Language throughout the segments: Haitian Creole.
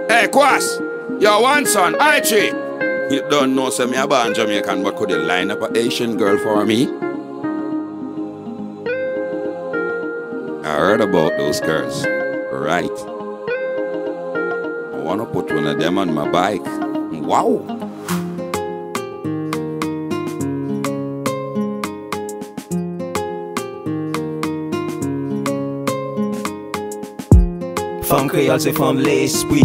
Hey, Kwas, your one son, Archie. You don't know, so me a born Jamaican, but could you line up a Asian girl for me? I heard about those girls. Right. I wanna put one of them on my bike. Wow. Femme créole, c'est femme l'esprit.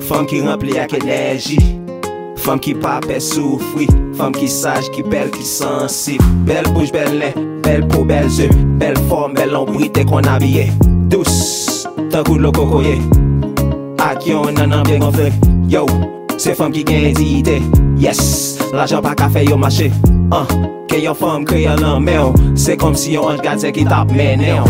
Femme qui remplit avec énergie. Femme qui pas peur souffrir. Femme qui sage, qui belle, qui sensible. Belle bouche, belle nez, belle peau, belles yeux. Belle forme, belle ombrité qu'on habillé. Douce, tant coup de l'eau cocoyer. À qui on en a bien gonflé. Yo, c'est femme qui gagne d'idées. Yes, l'argent pas qu'à faire yo marché. Que yon femme créole en main. C'est comme si on regarde qui tape mené.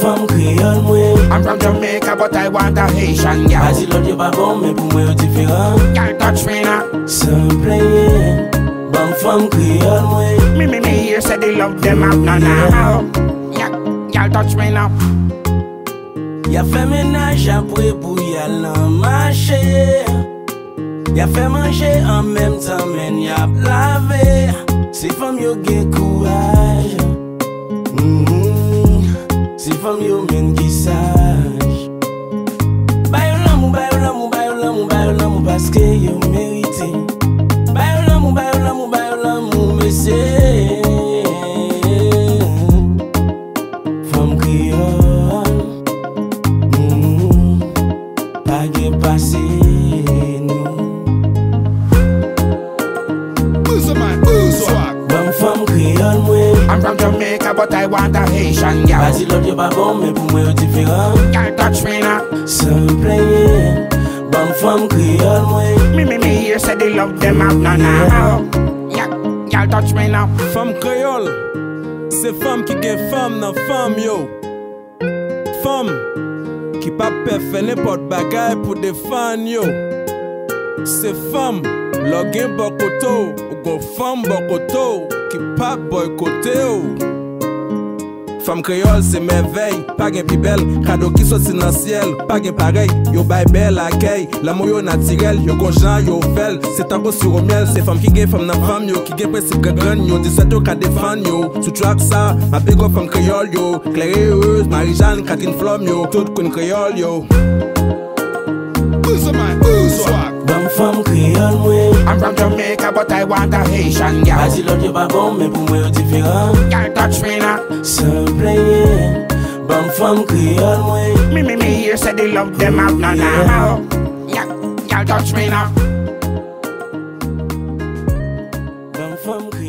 Femme créole moi. I'm from Jamaica but I want a Haitian girl. Vas-y l'autre y'a pas bon mais pour moi y'a différent. Girl touch me now. Sans player. Bonne femme créole moi. Me here say they love them out now. Girl touch me now. Y'a fait ménage après pour y aller en marché. Y'a fait manger en même temps men y'a lavé. C'est femme y'a gen courage. C'est femme yo men qui sage. Bayo l'amour, bayo l'amour, bayo l'amour, bayo l'amour parce que yo mérité. Bayo l'amour, bayo l'amour, bayo l'amour, mais c'est femme créole. Pas de passé nous. Bonne femme créole moi. I'm from Jamaica but I want a Haitian girl. Vas-y l'autre y'a pas bon mais pour moi y'a différent. Girl touch me now. Sans player. Bonne femme créole moi. Me here say they love them out now. Girl touch me now. Femme créole, c'est femme qui gagne femme dans femme yo. Femme qui pas peut faire n'importe bagaille pour défendre yo. C'est femme, l'on gagne bokoto, ou gon femme bokoto, qui pas boycotter yo. Femme créole c'est merveille, pas gain plus belle, cadeau qui sorti dans ciel, pas gain pareil, yo bay belle accueil, l'amour yo naturel, yo gon jan yo fel, c'est tango sur au miel, c'est femme qui gain femme dans femme yo, qui gain principe grand yo, 17 yo ka défendre yo, sous track ça, ma big up femme créole yo, Claire et heureuse, Marie-Jeanne, Catherine Flom yo, tout queen créole yo. Bonne femme créole moi. I'm from Jamaica but I want a Haitian girl. Vas-y l'autre y'a pas bon mais pour moi y'a différent. Girl touch me now. Sans player. Bonne femme créole moi. Me here say they love them out now. Girl touch me now. Bonne femme créole.